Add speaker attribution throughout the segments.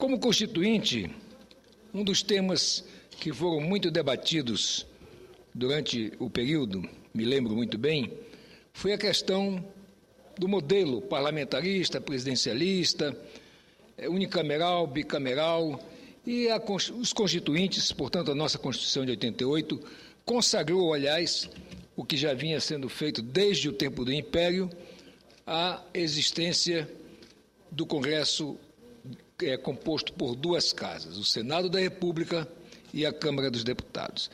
Speaker 1: Como constituinte, um dos temas que foram muito debatidos durante o período, me lembro muito bem, foi a questão do modelo parlamentarista, presidencialista, unicameral, bicameral, e os constituintes, portanto, a nossa Constituição de 88, consagrou, aliás, o que já vinha sendo feito desde o tempo do Império, a existência do Congresso composto por duas casas, o Senado da República e a Câmara dos Deputados.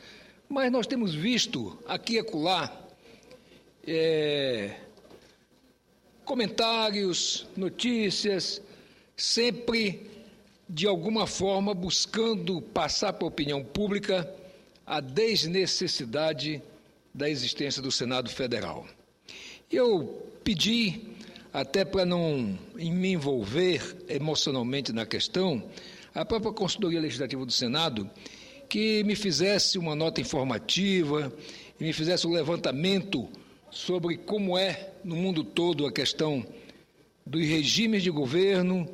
Speaker 1: Mas nós temos visto aqui e acolá comentários, notícias, sempre de alguma forma buscando passar para a opinião pública a desnecessidade da existência do Senado Federal. Eu pedi, até para não me envolver emocionalmente na questão, à própria Consultoria Legislativa do Senado, que me fizesse uma nota informativa, e me fizesse um levantamento sobre como é no mundo todo a questão dos regimes de governo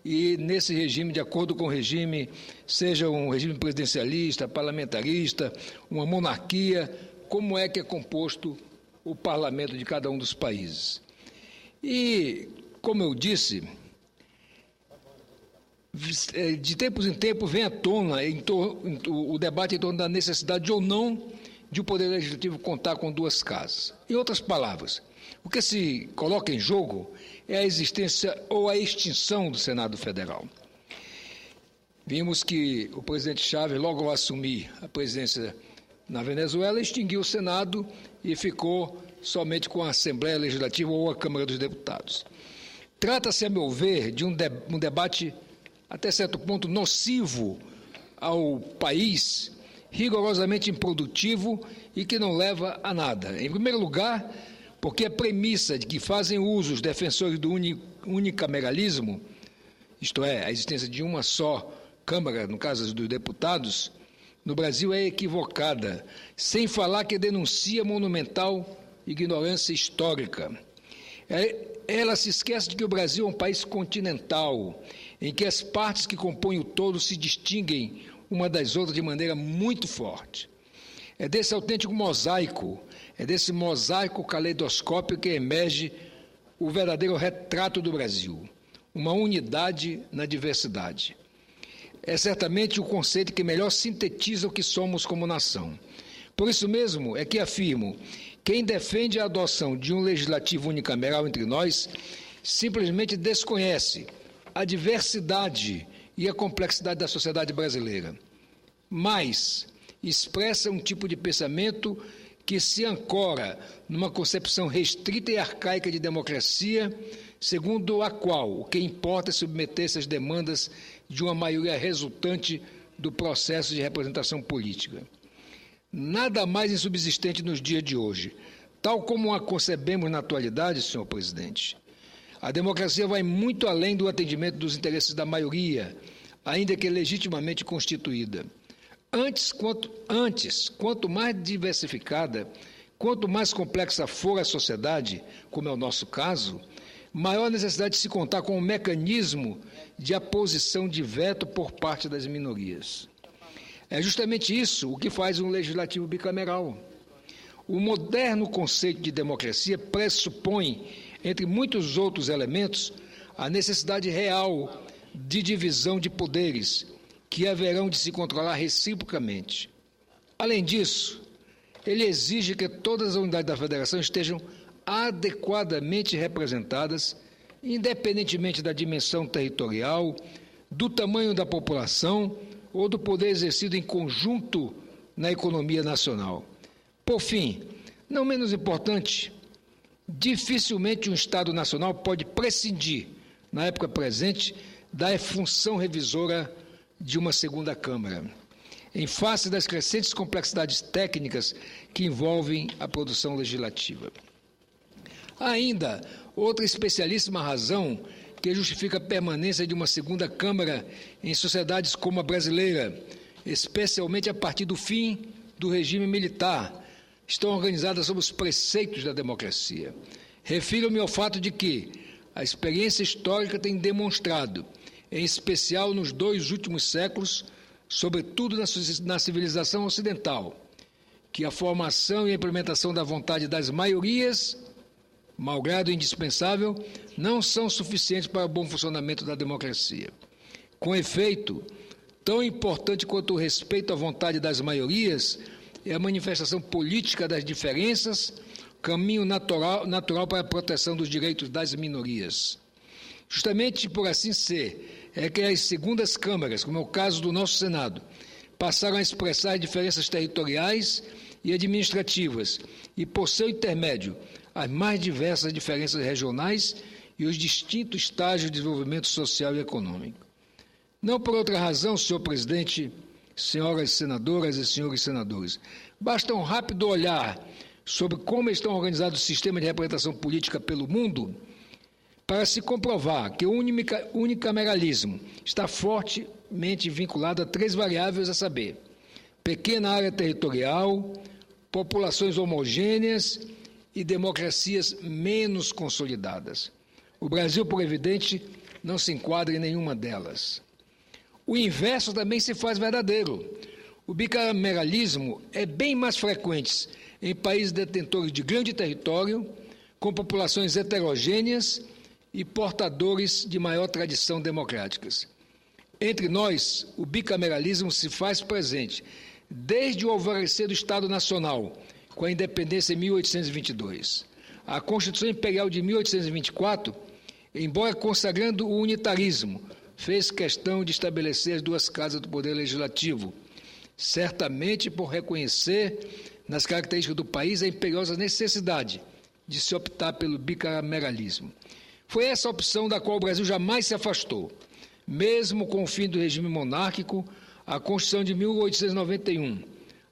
Speaker 1: e, nesse regime, de acordo com o regime, seja um regime presidencialista, parlamentarista, uma monarquia, como é que é composto o parlamento de cada um dos países. E, como eu disse, de tempos em tempos vem à tona o debate em torno da necessidade ou não de o Poder Legislativo contar com duas casas. Em outras palavras, o que se coloca em jogo é a existência ou a extinção do Senado Federal. Vimos que o presidente Chávez, logo ao assumir a presidência na Venezuela, extinguiu o Senado e ficou somente com a Assembleia Legislativa ou a Câmara dos Deputados. Trata-se, a meu ver, de um debate até certo ponto nocivo ao país, rigorosamente improdutivo e que não leva a nada. Em primeiro lugar, porque a premissa de que fazem uso os defensores do unicameralismo, isto é, a existência de uma só Câmara, no caso dos deputados, no Brasil é equivocada, sem falar que denuncia monumental ignorância histórica. Ela se esquece de que o Brasil é um país continental, em que as partes que compõem o todo se distinguem uma das outras de maneira muito forte. É desse autêntico mosaico, é desse mosaico caleidoscópio que emerge o verdadeiro retrato do Brasil, uma unidade na diversidade. É certamente o conceito que melhor sintetiza o que somos como nação. Por isso mesmo é que afirmo: quem defende a adoção de um legislativo unicameral entre nós simplesmente desconhece a diversidade e a complexidade da sociedade brasileira, mas expressa um tipo de pensamento que se ancora numa concepção restrita e arcaica de democracia, segundo a qual o que importa é submeter-se às demandas de uma maioria resultante do processo de representação política. Nada mais insubsistente nos dias de hoje, tal como a concebemos na atualidade, senhor presidente. A democracia vai muito além do atendimento dos interesses da maioria, ainda que legitimamente constituída. Quanto mais diversificada, quanto mais complexa for a sociedade, como é o nosso caso, maior a necessidade de se contar com um mecanismo de aposição de veto por parte das minorias. É justamente isso o que faz um legislativo bicameral. O moderno conceito de democracia pressupõe, entre muitos outros elementos, a necessidade real de divisão de poderes, que haverão de se controlar reciprocamente. Além disso, ele exige que todas as unidades da Federação estejam adequadamente representadas, independentemente da dimensão territorial, do tamanho da população ou do poder exercido em conjunto na economia nacional. Por fim, não menos importante, dificilmente um Estado nacional pode prescindir, na época presente, da função revisora de uma segunda Câmara, em face das crescentes complexidades técnicas que envolvem a produção legislativa. Há ainda outra especialíssima razão que justifica a permanência de uma segunda Câmara em sociedades como a brasileira, especialmente a partir do fim do regime militar, estão organizadas sob os preceitos da democracia. Refiro-me ao fato de que a experiência histórica tem demonstrado, em especial nos 2 últimos séculos, sobretudo na civilização ocidental, que a formação e a implementação da vontade das maiorias, malgrado indispensável, não são suficientes para o bom funcionamento da democracia. Com efeito, tão importante quanto o respeito à vontade das maiorias é a manifestação política das diferenças, caminho natural para a proteção dos direitos das minorias. Justamente por assim ser, é que as segundas câmaras, como é o caso do nosso Senado, passaram a expressar diferenças territoriais e administrativas e, por seu intermédio, as mais diversas diferenças regionais e os distintos estágios de desenvolvimento social e econômico. Não por outra razão, senhor presidente, senhoras senadoras e senhores senadores, basta um rápido olhar sobre como estão organizados os sistemas de representação política pelo mundo para se comprovar que o unicameralismo está fortemente vinculado a 3 variáveis, a saber, pequena área territorial, populações homogêneas e democracias menos consolidadas. O Brasil, por evidente, não se enquadra em nenhuma delas. O inverso também se faz verdadeiro. O bicameralismo é bem mais frequente em países detentores de grande território, com populações heterogêneas e portadores de maior tradição democráticas. Entre nós, o bicameralismo se faz presente desde o alvorecer do Estado Nacional, com a independência em 1822. A Constituição Imperial de 1824, embora consagrando o unitarismo, fez questão de estabelecer as 2 casas do Poder Legislativo, certamente por reconhecer nas características do país a imperiosa necessidade de se optar pelo bicameralismo. Foi essa opção da qual o Brasil jamais se afastou. Mesmo com o fim do regime monárquico, a Constituição de 1891,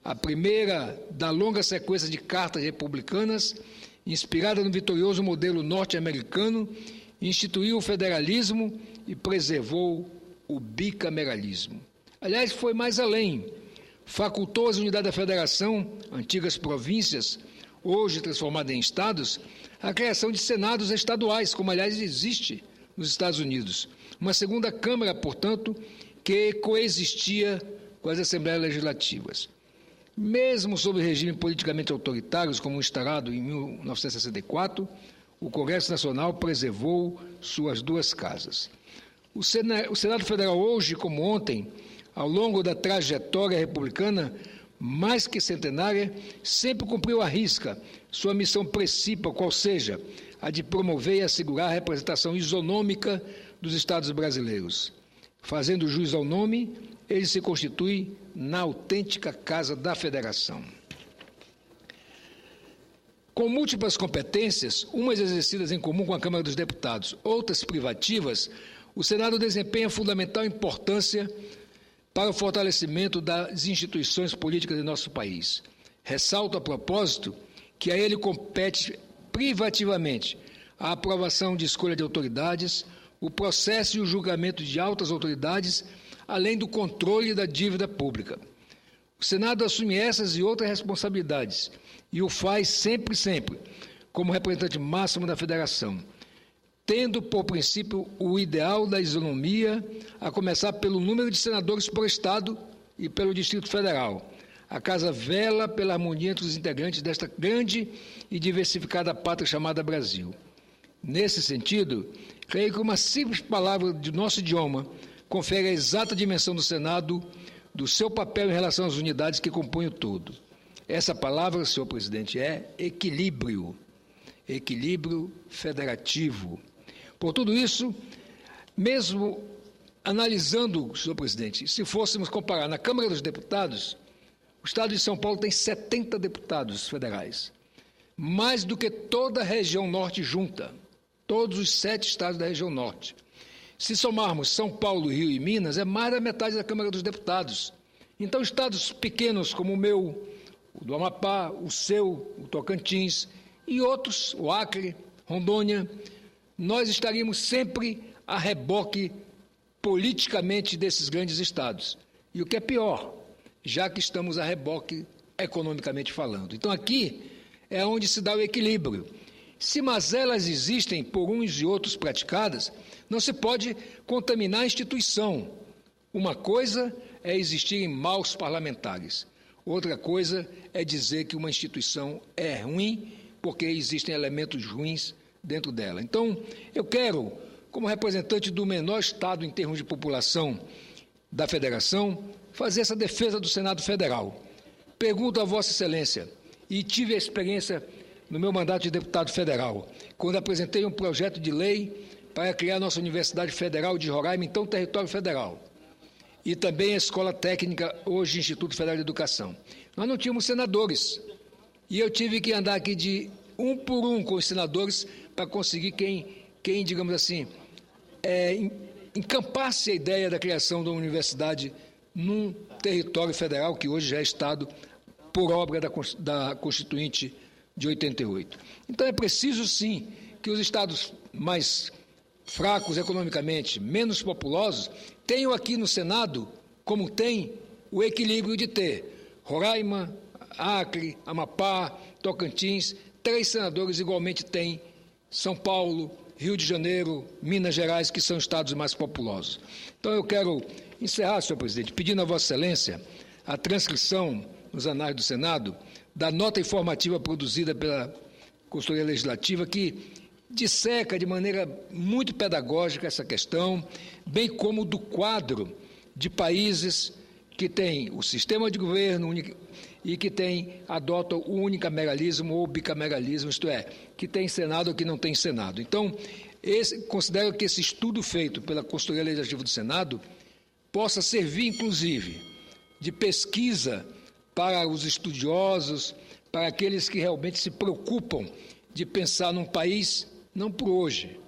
Speaker 1: a primeira da longa sequência de cartas republicanas, inspirada no vitorioso modelo norte-americano, instituiu o federalismo e preservou o bicameralismo. Aliás, foi mais além. Facultou as unidades da federação, antigas províncias, hoje transformadas em estados, a criação de senados estaduais, como aliás existe nos Estados Unidos. Uma segunda Câmara, portanto, que coexistia com as Assembleias Legislativas. Mesmo sob regime politicamente autoritários, como instaurado em 1964, o Congresso Nacional preservou suas 2 casas. O Senado Federal hoje, como ontem, ao longo da trajetória republicana, mais que centenária, sempre cumpriu à risca sua missão principal, qual seja a de promover e assegurar a representação isonômica dos Estados brasileiros. Fazendo jus ao nome, ele se constitui na autêntica Casa da Federação. Com múltiplas competências, umas exercidas em comum com a Câmara dos Deputados, outras privativas, o Senado desempenha fundamental importância para o fortalecimento das instituições políticas de nosso país. Ressalto, a propósito, que a ele compete privativamente a aprovação de escolha de autoridades, o processo e o julgamento de altas autoridades, além do controle da dívida pública. O Senado assume essas e outras responsabilidades e o faz sempre, como representante máximo da Federação, tendo por princípio o ideal da isonomia, a começar pelo número de senadores por Estado e pelo Distrito Federal. A Casa vela pela harmonia entre os integrantes desta grande e diversificada pátria chamada Brasil. Nesse sentido, creio que uma simples palavra de nosso idioma confere a exata dimensão do Senado, do seu papel em relação às unidades que compõem o todo. Essa palavra, senhor presidente, é equilíbrio. Equilíbrio federativo. Por tudo isso, mesmo analisando, senhor presidente, se fôssemos comparar na Câmara dos Deputados, o Estado de São Paulo tem 70 deputados federais, mais do que toda a região norte junta, todos os 7 estados da região norte. Se somarmos São Paulo, Rio e Minas, é mais da metade da Câmara dos Deputados. Então, estados pequenos como o meu, o do Amapá, o seu, o Tocantins e outros, o Acre, Rondônia, nós estaríamos sempre a reboque politicamente desses grandes estados. E o que é pior, já que estamos a reboque economicamente falando. Então, aqui é onde se dá o equilíbrio. se mazelas existem por uns e outros praticadas, não se pode contaminar a instituição. Uma coisa é existirem maus parlamentares, outra coisa é dizer que uma instituição é ruim porque existem elementos ruins dentro dela. Então, eu quero, como representante do menor Estado em termos de população da Federação, fazer essa defesa do Senado Federal. Pergunto a Vossa Excelência, e tive a experiência no meu mandato de deputado federal, quando apresentei um projeto de lei para criar nossa Universidade Federal de Roraima, então território federal, e também a Escola Técnica, hoje Instituto Federal de Educação. Nós não tínhamos senadores, e eu tive que andar aqui de um por um com os senadores para conseguir quem digamos assim, encampasse a ideia da criação de uma universidade num território federal que hoje já é Estado por obra da Constituinte de 88. Então é preciso, sim, que os estados mais fracos economicamente, menos populosos, tenham aqui no Senado, como tem, o equilíbrio de ter Roraima, Acre, Amapá, Tocantins, 3 senadores igualmente têm São Paulo, Rio de Janeiro, Minas Gerais, que são estados mais populosos. Então eu quero encerrar, senhor presidente, pedindo a Vossa Excelência a transcrição nos anais do Senado da nota informativa produzida pela Consultoria Legislativa, que disseca de maneira muito pedagógica essa questão, bem como do quadro de países que têm o sistema de governo e que adotam o unicameralismo ou bicameralismo, isto é, que tem Senado ou que não tem Senado. Então, considero que esse estudo feito pela Consultoria Legislativa do Senado possa servir, inclusive, de pesquisa para os estudiosos, para aqueles que realmente se preocupam de pensar num país, não por hoje,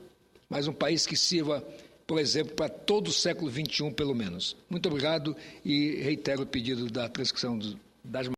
Speaker 1: mas um país que sirva, por exemplo, para todo o século XXI, pelo menos. Muito obrigado e reitero o pedido da transcrição das